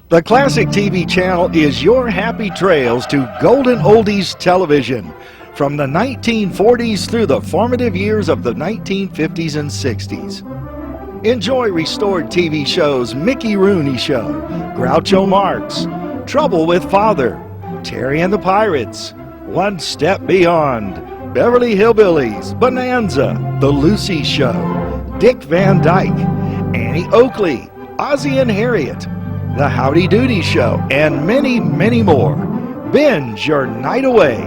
The Classic TV channel is your happy trails to golden oldies television from the 1940s through the formative years of the 1950s and 60s. Enjoy restored TV shows Mickey Rooney Show, Groucho Marx, Trouble with Father, Terry and the Pirates, One Step Beyond, Beverly Hillbillies, Bonanza, The Lucy Show, Dick Van Dyke, Annie Oakley, Ozzie and Harriet, The Howdy Doody Show, and many, many more. Binge your night away.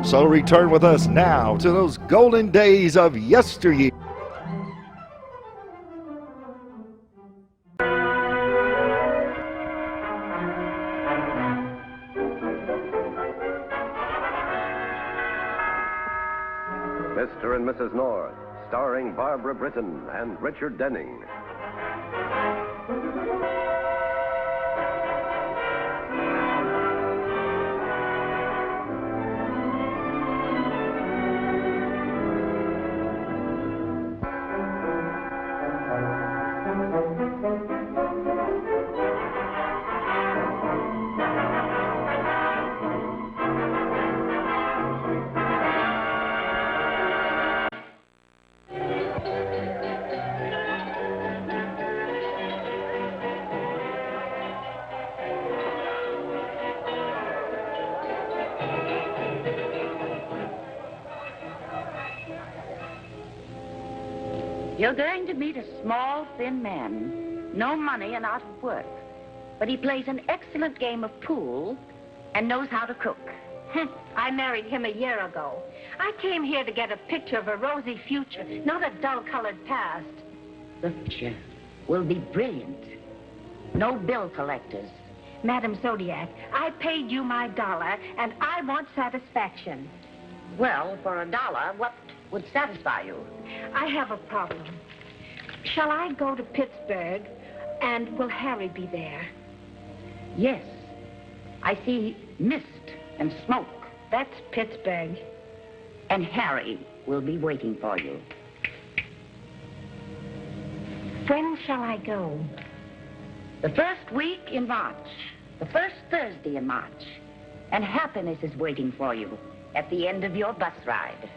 So return with us now to those golden days of yesteryear. Mr. and Mrs. North, starring Barbara Britton and Richard Denning. You're going to meet a small, thin man. No money and out of work. But he plays an excellent game of pool and knows how to cook. I married him a year ago. I came here to get a picture of a rosy future, not a dull-colored past. The future will be brilliant. No bill collectors. Madam Zodiac, I paid you my $1, and I want satisfaction. Well, for $1, what would satisfy you? I have a problem. Shall I go to Pittsburgh, and will Harry be there? Yes. I see mist and smoke. That's Pittsburgh. And Harry will be waiting for you. When shall I go? The first week in March. The first Thursday in March. And happiness is waiting for you at the end of your bus ride.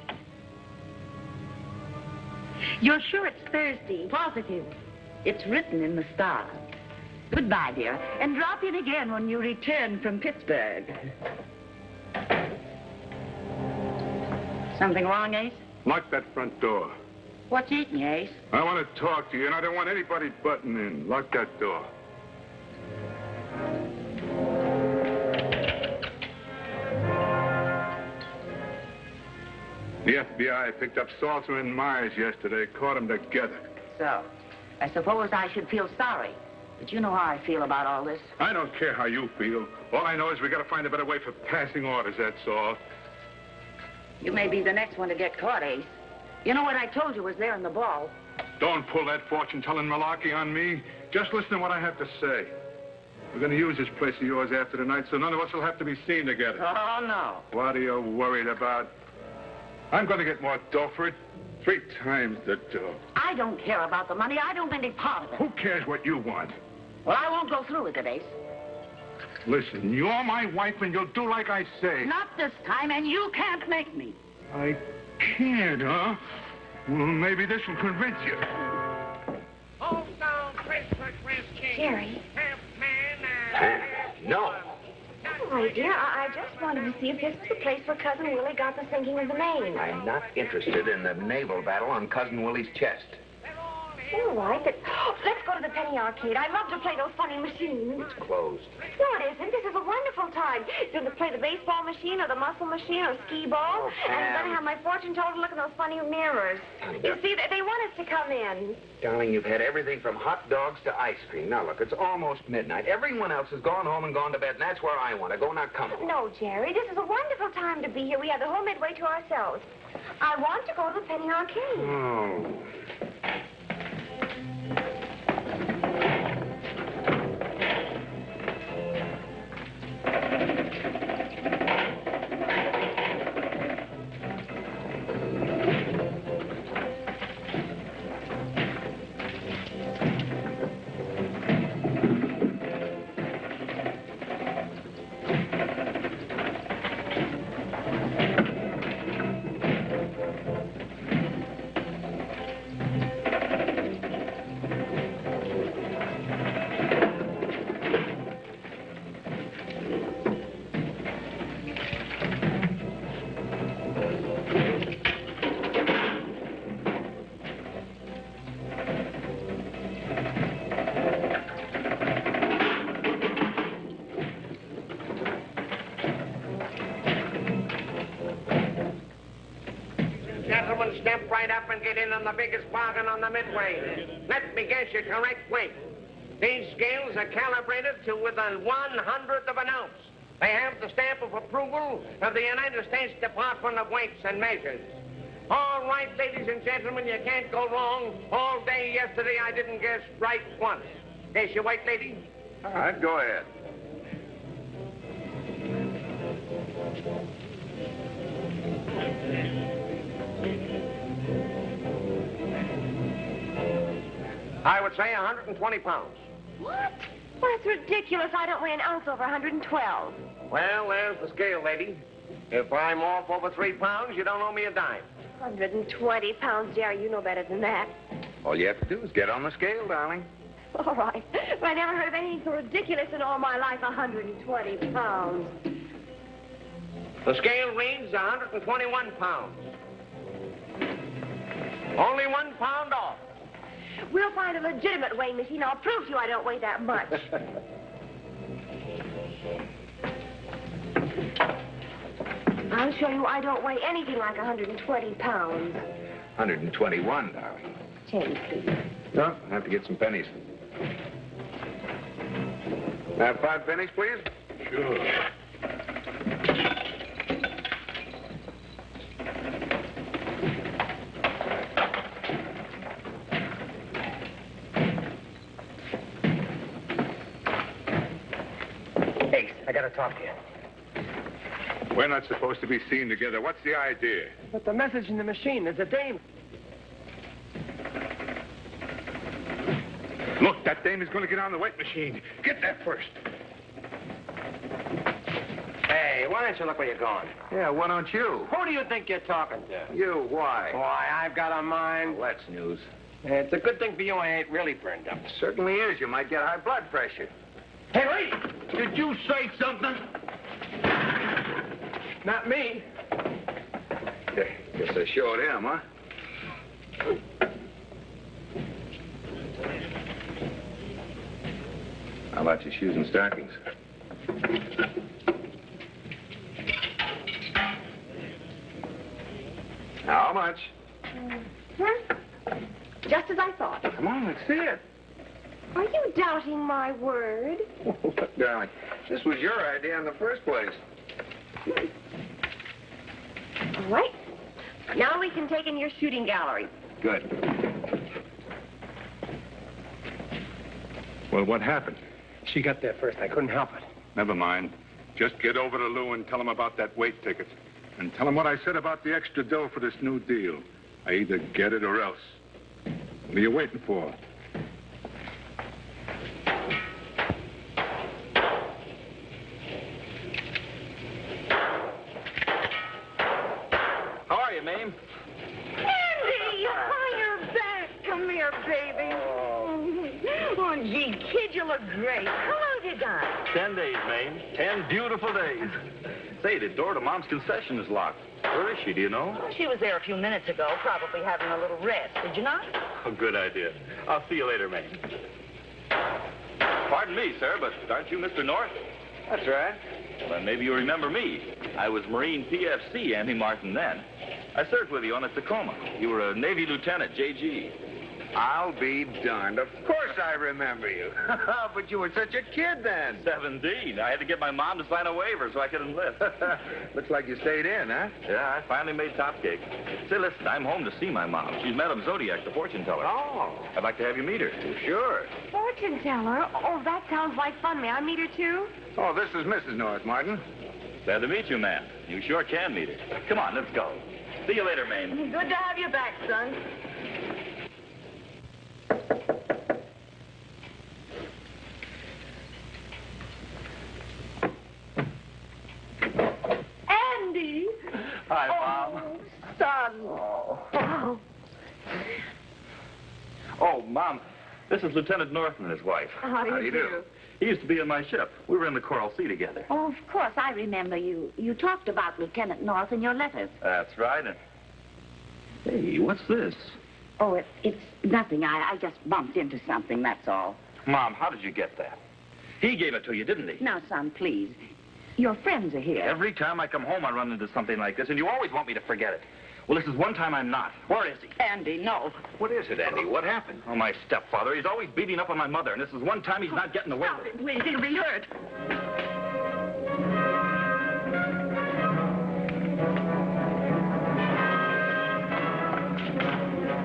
You're sure it's Thursday? Positive. It's written in the stars. Goodbye, dear. And drop in again when you return from Pittsburgh. Something wrong, Ace? Lock that front door. What's eating you, Ace? I want to talk to you, and I don't want anybody butting in. Lock that door. The FBI picked up Salter and Myers yesterday, caught them together. So, I suppose I should feel sorry. But you know how I feel about all this. I don't care how you feel. All I know is we got to find a better way for passing orders, that's all. You may be the next one to get caught, Ace. You know what I told you was there in the ball. Don't pull that fortune-telling malarkey on me. Just listen to what I have to say. We're going to use this place of yours after tonight, so none of us will have to be seen together. Oh, no. What are you worried about? I'm going to get more dough for it. 3 times the dough. I don't care about the money. I don't want any part of it. Who cares what you want? Well, I won't go through with it, Ace. Listen, you're my wife, and you'll do like I say. Not this time, and you can't make me. I can't, huh? Well, maybe this will convince you. Jerry. No. My dear, I just wanted to see if this was the place where Cousin Willie got the sinking of the name. I'm not interested in the naval battle on Cousin Willie's chest. All right, but let's go to the Penny Arcade. I love to play those funny machines. It's closed. No, it isn't. This is a wonderful time. You're going to play the baseball machine or the muscle machine or skee ball. Oh, and I'm Pam. going to have my fortune told to look in those funny mirrors. You see, they want us to come in. Darling, you've had everything from hot dogs to ice cream. Now, look, it's almost midnight. Everyone else has gone home and gone to bed, and that's where I want to go. Now, come on. No, Jerry, this is a wonderful time to be here. We have the whole Midway to ourselves. I want to go to the Penny Arcade. Oh. You step right up and get in on the biggest bargain on the Midway. Let me guess your correct weight. These scales are calibrated to within 1/100th of an ounce. They have the stamp of approval of the United States Department of Weights and Measures. All right, ladies and gentlemen, you can't go wrong. All day yesterday, I didn't guess right once. Guess your weight, lady? All right, go ahead. I would say 120 pounds. What? Well, that's ridiculous. I don't weigh an ounce over 112. Well, there's the scale, lady. If I'm off over 3 pounds, you don't owe me a dime. 120 pounds, Jerry. You know better than that. All you have to do is get on the scale, darling. All right. But I never heard of anything so ridiculous in all my life, 120 pounds. The scale reads 121 pounds. Only 1 pound off. We'll find a legitimate weighing machine. I'll prove to you I don't weigh that much. I'll show you I don't weigh anything like 120 pounds. 121, darling. Change, please. No, I have to get some pennies. Have 5 pennies, please? Sure. Hey, I gotta talk to you. We're not supposed to be seen together. What's the idea? But the message in the machine, there's a dame. Look, that dame is going to get on the weight machine. Get there first. Hey, why don't you look where you're going? Yeah, why don't you? Who do you think you're talking to? You, why? Why, I've got a mind. Well, that's news. It's a good thing for you I ain't really burned up. Certainly is. You might get high blood pressure. Hey, wait! Did you say something? Not me. Guess I showed him, huh? How about your shoes and stockings? How much? Just as I thought. Come on, let's see it. Are you doubting my word? Look, darling, this was your idea in the first place. All right. Now we can take in your shooting gallery. Good. Well, what happened? She got there first. I couldn't help it. Never mind. Just get over to Lou and tell him about that weight ticket. And tell him what I said about the extra dough for this new deal. I either get it or else. What are you waiting for? How are you, Mame? Andy! Oh, you're back. Come here, baby. Oh, gee, kid, you look great. How long have you gone? 10 days, Mame. 10 beautiful days. Say, the door to Mom's concession is locked. Where is she, do you know? Well, she was there a few minutes ago, probably having a little rest. Did you not? Oh, good idea. I'll see you later, Mame. Pardon me, sir, but aren't you Mr. North? That's right. Well, maybe you remember me. I was Marine PFC, Andy Martin, then. I served with you on the Tacoma. You were a Navy Lieutenant, JG. I'll be darned. Of course I remember you. But you were such a kid then. 17. I had to get my mom to sign a waiver so I could enlist. Looks like you stayed in, huh? Yeah, I finally made top cake. Say, listen, I'm home to see my mom. She's Madame Zodiac, the fortune teller. Oh. I'd like to have you meet her. Sure. Fortune teller? Oh, that sounds like fun. May I meet her, too? Oh, this is Mrs. North, Martin. Glad to meet you, ma'am. You sure can meet her. Come on, let's go. See you later, Mame. Good to have you back, son. Andy! Hi, Mom. Son. Oh. Oh, Mom, this is Lieutenant North and his wife. How do you do? He used to be on my ship. We were in the Coral Sea together. Oh, of course, I remember you. You talked about Lieutenant North in your letters. That's right. And... Hey, what's this? Oh, it's nothing. I just bumped into something, that's all. Mom, how did you get that? He gave it to you, didn't he? Now, son, please. Your friends are here. Every time I come home, I run into something like this, and you always want me to forget it. Well, this is one time I'm not. Where is he? Andy, no. What is it, Andy? What happened? Oh, my stepfather. He's always beating up on my mother, and this is one time he's not getting away with it. Please, he'll be hurt.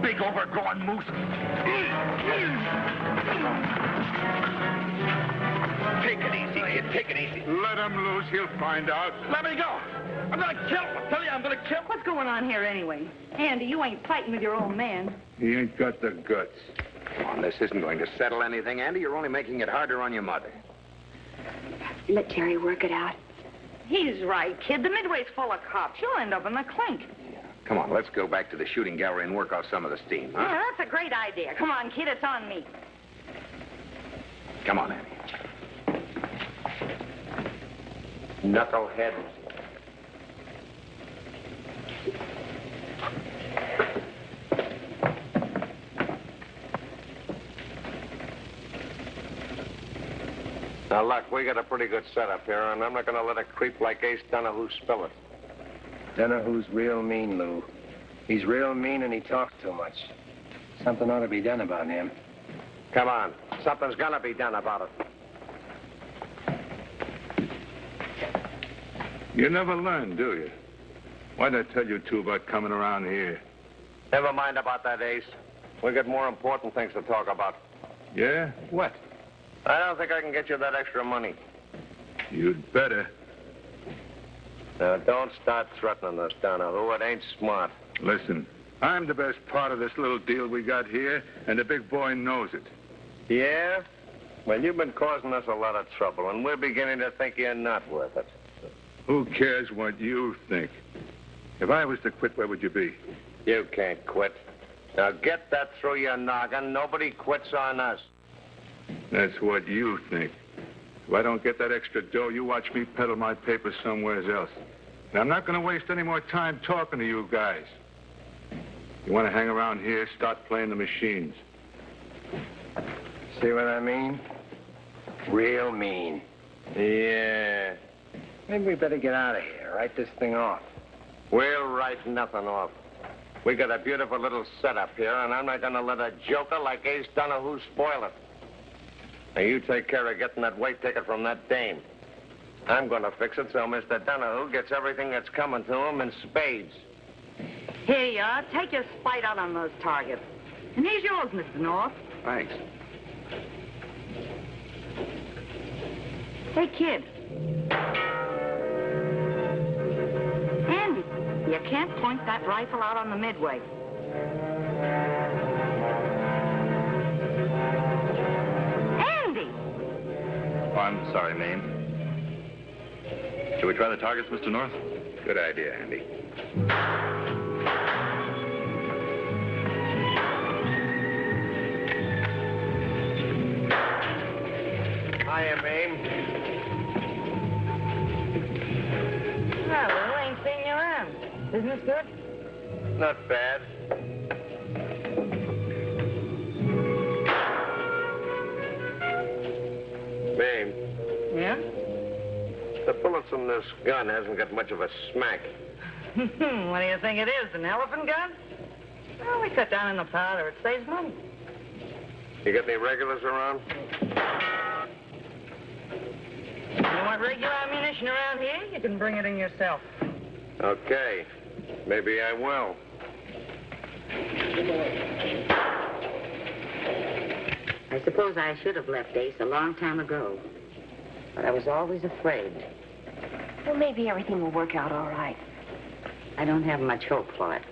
Big overgrown moose. Take it easy, kid. Take it easy. Let him loose. He'll find out. Let me go. I'm going to kill him. I tell you, I'm going to kill him. What's going on here anyway? Andy, you ain't fighting with your old man. He ain't got the guts. Come on, this isn't going to settle anything, Andy. You're only making it harder on your mother. Let Jerry work it out. He's right, kid. The Midway's full of cops. You'll end up in the clink. Come on, let's go back to the shooting gallery and work off some of the steam, huh? Yeah, that's a great idea. Come on, kid, it's on me. Come on, Andy. Knucklehead. Now, look, we got a pretty good setup here, and I'm not going to let a creep like Ace Donahue spill it. Donahue's real mean, Lou. He's real mean and he talks too much. Something ought to be done about him. Come on. Something's going to be done about it. You never learn, do you? Why'd I tell you two about coming around here? Never mind about that, Ace. We got more important things to talk about. Yeah? What? I don't think I can get you that extra money. You'd better. Now, don't start threatening us, Donahue. It ain't smart. Listen, I'm the best part of this little deal we got here, and the big boy knows it. Yeah? Well, you've been causing us a lot of trouble, and we're beginning to think you're not worth it. Who cares what you think? If I was to quit, where would you be? You can't quit. Now, get that through your noggin. Nobody quits on us. That's what you think. If I don't get that extra dough, you watch me peddle my papers somewhere else. And I'm not going to waste any more time talking to you guys. You want to hang around here, start playing the machines. See what I mean? Real mean. Yeah. Maybe we better get out of here. Write this thing off. We'll write nothing off. We got a beautiful little setup here, and I'm not going to let a joker like Ace Donahue spoil it. Now, you take care of getting that weight ticket from that dame. I'm going to fix it so Mr. Donahue gets everything that's coming to him in spades. Here you are. Take your spite out on those targets. And here's yours, Mr. North. Thanks. Hey, kid. Andy, you can't point that rifle out on the Midway. Andy! Oh, I'm sorry, Mame. Shall we try the targets, Mr. North? Good idea, Andy. Hiya, Mame. Well, Lou ain't seen you around. Business good? Not bad. Mame, Yeah? the bullets in this gun hasn't got much of a smack. What do you think it is, an elephant gun? Well, we cut down on the powder. It saves money. You got any regulars around? You want regular ammunition around here? You can bring it in yourself. Okay. Maybe I will. I suppose I should have left Ace a long time ago. But I was always afraid. Well, maybe everything will work out all right. I don't have much hope for it.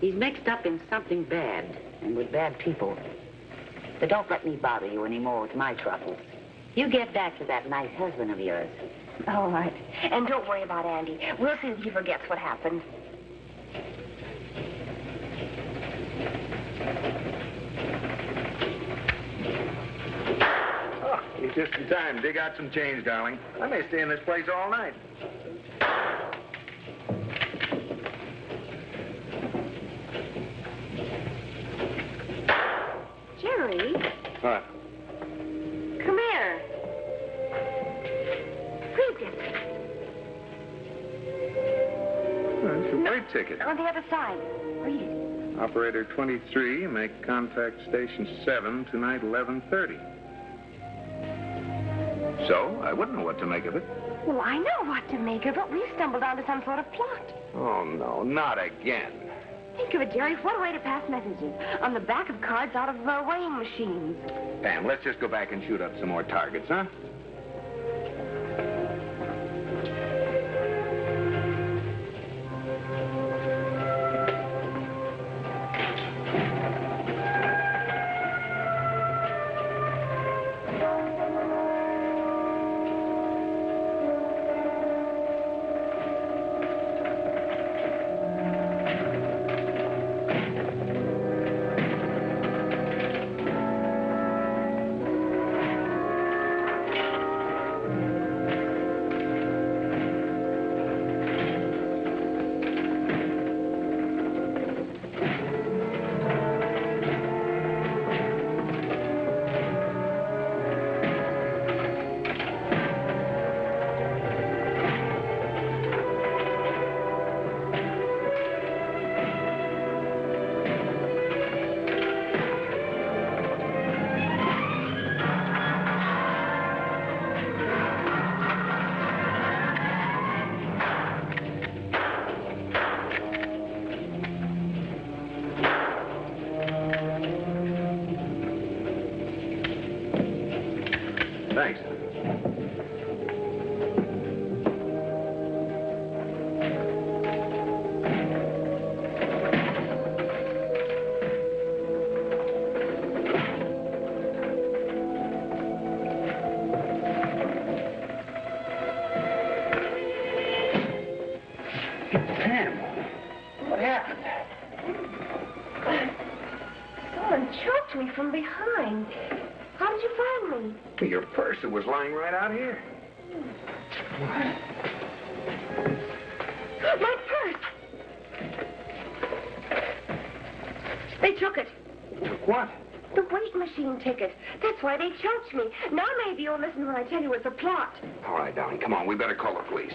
He's mixed up in something bad, and with bad people. But don't let me bother you anymore with my troubles. You get back to that nice husband of yours. All right. And don't worry about Andy. We'll see if he forgets what happened. Oh, you're just in time. Dig out some change, darling. I may stay in this place all night. Jerry, What? come here. Read this. It's a weight ticket. On the other side. Read it. Operator 23, make contact station 7 tonight, 11:30. So, I wouldn't know what to make of it. Well, I know what to make of it. We've stumbled onto some sort of plot. Oh, no, not again. Think of it, Jerry. What a way to pass messages. On the back of cards out of weighing machines. Pam, let's just go back and shoot up some more targets, huh? Thanks. Pam, what happened? Someone choked me from behind. How did you find me? Your purse, it was lying right out here. My purse! They took it. Took what? The weight machine ticket. That's why they choked me. Now maybe you'll listen when I tell you it's a plot. All right, darling, come on. We better call the police.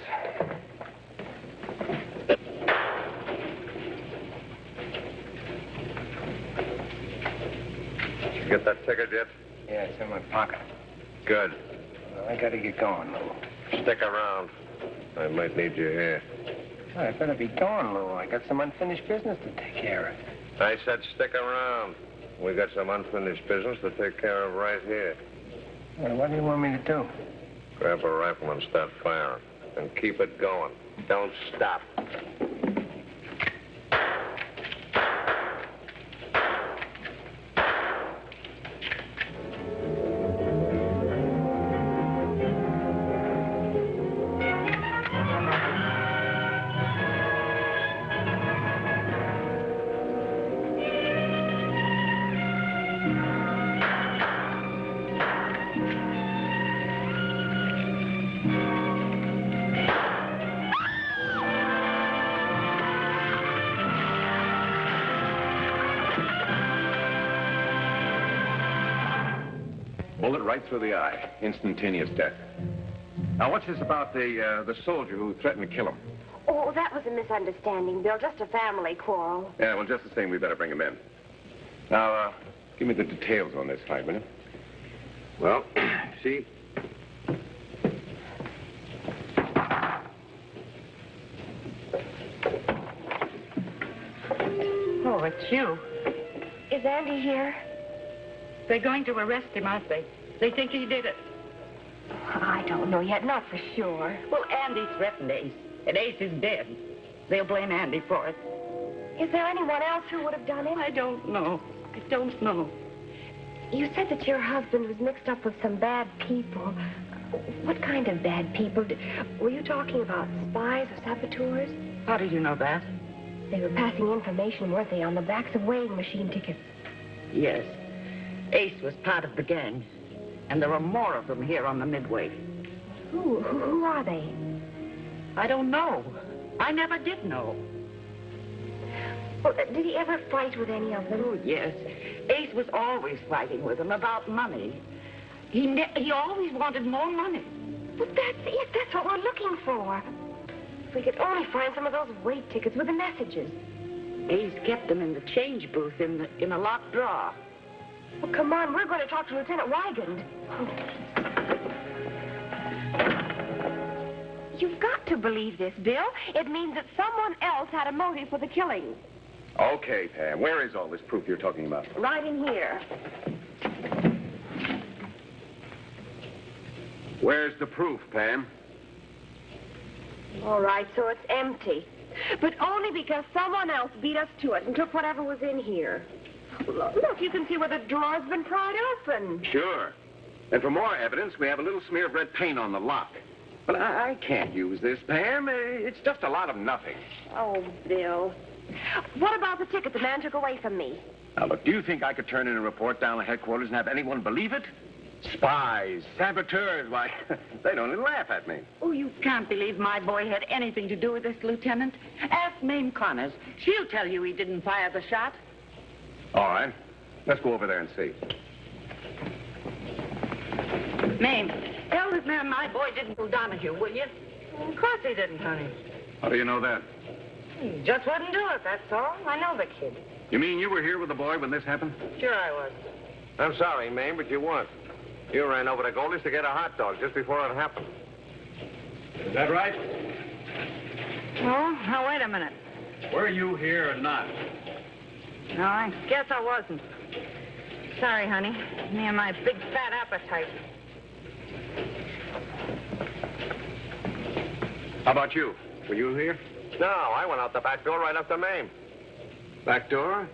Did you get that ticket yet? Yeah, it's in my pocket. Good. Well, I gotta get going, Lou. Stick around. I might need you here. I better be going, Lou. I got some unfinished business to take care of. I said stick around. We got some unfinished business to take care of right here. Well, what do you want me to do? Grab a rifle and start firing. And keep it going. Don't stop. Bullet right through the eye. Instantaneous death. Now, what's this about the soldier who threatened to kill him? Oh, that was a misunderstanding, Bill. Just a family quarrel. Yeah, well, just the same, we better bring him in. Now, give me the details on this fight, will you? Well, see? Oh, it's you. Is Andy here? They're going to arrest him, aren't they? They think he did it. I don't know yet, not for sure. Well, Andy threatened Ace, and Ace is dead. They'll blame Andy for it. Is there anyone else who would have done it? I don't know. I don't know. You said that your husband was mixed up with some bad people. What kind of bad people? Were you talking about spies or saboteurs? How did you know that? They were passing information, weren't they, on the backs of weighing machine tickets? Yes. Ace was part of the gang. And there are more of them here on the Midway. Who are they? I don't know. I never did know. Well, did he ever fight with any of them? Oh, yes. Ace was always fighting with them about money. He always wanted more money. Well, that's it. That's what we're looking for. If we could only find some of those weight tickets with the messages. He's kept them in the change booth in a locked drawer. Well, come on, we're going to talk to Lieutenant Weigand. You've got to believe this, Bill. It means that someone else had a motive for the killing. Okay, Pam, where is all this proof you're talking about? Right in here. Where's the proof, Pam? All right, so it's empty. But only because someone else beat us to it and took whatever was in here. Look, you can see where the drawer's been pried open. Sure. And for more evidence, we have a little smear of red paint on the lock. But I can't use this, Pam. It's just a lot of nothing. Oh, Bill. What about the ticket the man took away from me? Now, look, do you think I could turn in a report down at headquarters and have anyone believe it? Spies, saboteurs, why, they'd only laugh at me. Oh, you can't believe my boy had anything to do with this, Lieutenant. Ask Mame Connors. She'll tell you he didn't fire the shot. All right. Let's go over there and see. Mame, tell this man my boy didn't kill Donahue, will you? Of course he didn't, honey. How do you know that? He just wouldn't do it, that's all. I know the kid. You mean you were here with the boy when this happened? Sure I was. I'm sorry, Mame, but you weren't. You ran over to Goldie's to get a hot dog just before it happened. Is that right? Oh, now, wait a minute. Were you here or not? No, I guess I wasn't. Sorry, honey. Me and my big fat appetite. How about you? Were you here? No, I went out the back door right after Mame. Back door?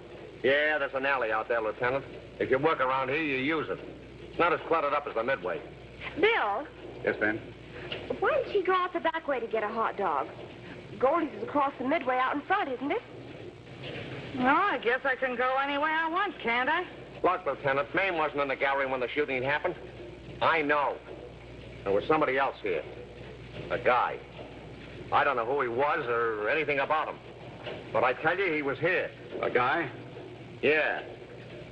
Yeah, there's an alley out there, Lieutenant. If you work around here, you use it. It's not as cluttered up as the Midway. Bill, Yes, Ben? why did she go out the back way to get a hot dog? Goldie's is across the Midway out in front, isn't it? Well, I guess I can go any way I want, can't I? Look, Lieutenant, Mame wasn't in the gallery when the shooting happened. I know. There was somebody else here. A guy. I don't know who he was or anything about him. But I tell you, he was here. A guy? Yeah.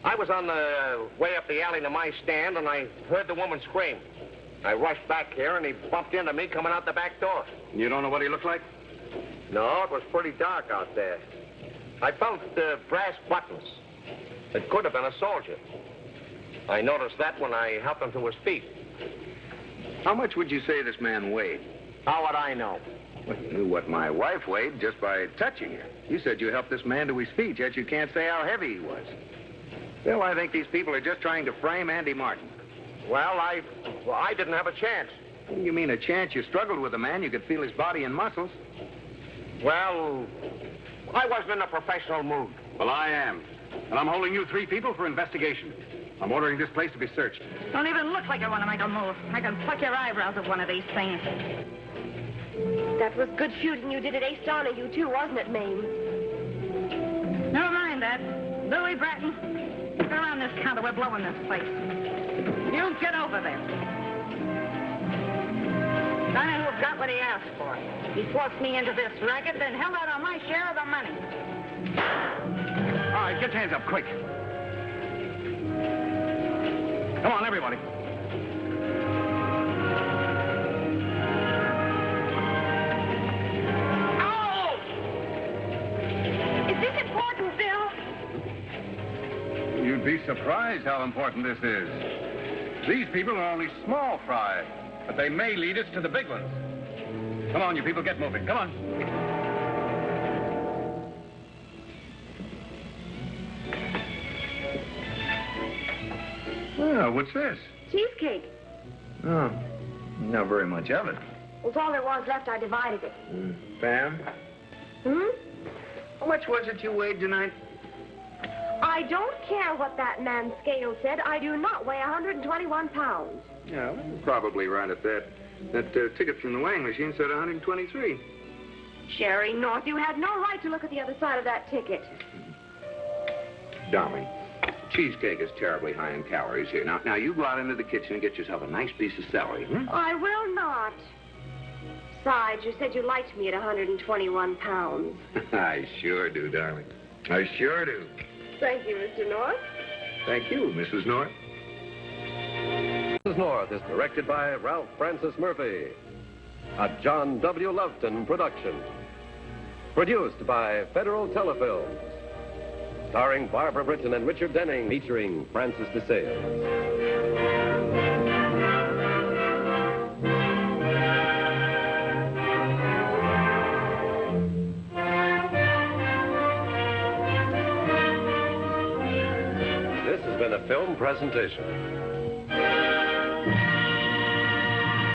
I was on the way up the alley to my stand, and I heard the woman scream. I rushed back here, and he bumped into me coming out the back door. You don't know what he looked like? No, it was pretty dark out there. I felt brass buttons. It could have been a soldier. I noticed that when I helped him to his feet. How much would you say this man weighed? How would I know? Well, you knew what my wife weighed just by touching her. You said you helped this man to his feet, yet you can't say how heavy he was. Still, I think these people are just trying to frame Andy Martin. Well, I didn't have a chance. You mean a chance? You struggled with a man, you could feel his body and muscles. Well, I wasn't in a professional mood. Well, I am. And I'm holding you 3 people for investigation. I'm ordering this place to be searched. Don't even look like you want to make a move. I can pluck your eyebrows with one of these things. That was good shooting you did at Ace Donahue, too, wasn't it, Mame? Never mind that. Louis Britton, get around this counter. We're blowing this place. You get over there. Donahue got what he asked for. He forced me into this racket, then held out on my share of the money. All right, get your hands up, quick. Come on, everybody. Oh! Is this important, Bill? You'd be surprised how important this is. These people are only small fry, but they may lead us to the big ones. Come on, you people, get moving. Come on. Oh, what's this? Cheesecake. Oh, not very much of it. Well, it's all there was left. I divided it. Pam, Hmm? how much was it you weighed tonight? I don't care what that man's scale said. I do not weigh 121 pounds. Yeah, well, you're probably right at that. That ticket from the weighing machine said 123. Sherry North, you had no right to look at the other side of that ticket. Darling, cheesecake is terribly high in calories here. Now, you go out into the kitchen and get yourself a nice piece of celery. I will not. Besides, you said you liked me at 121 pounds. I sure do, darling. I sure do. Thank you, Mr. North. Thank you, Mrs. North. Mrs. North is directed by Ralph Francis Murphy. a John W. Loveton production. Produced by Federal Telefilm. Starring Barbara Britton and Richard Denning, featuring Francis DeSales. This has been a film presentation.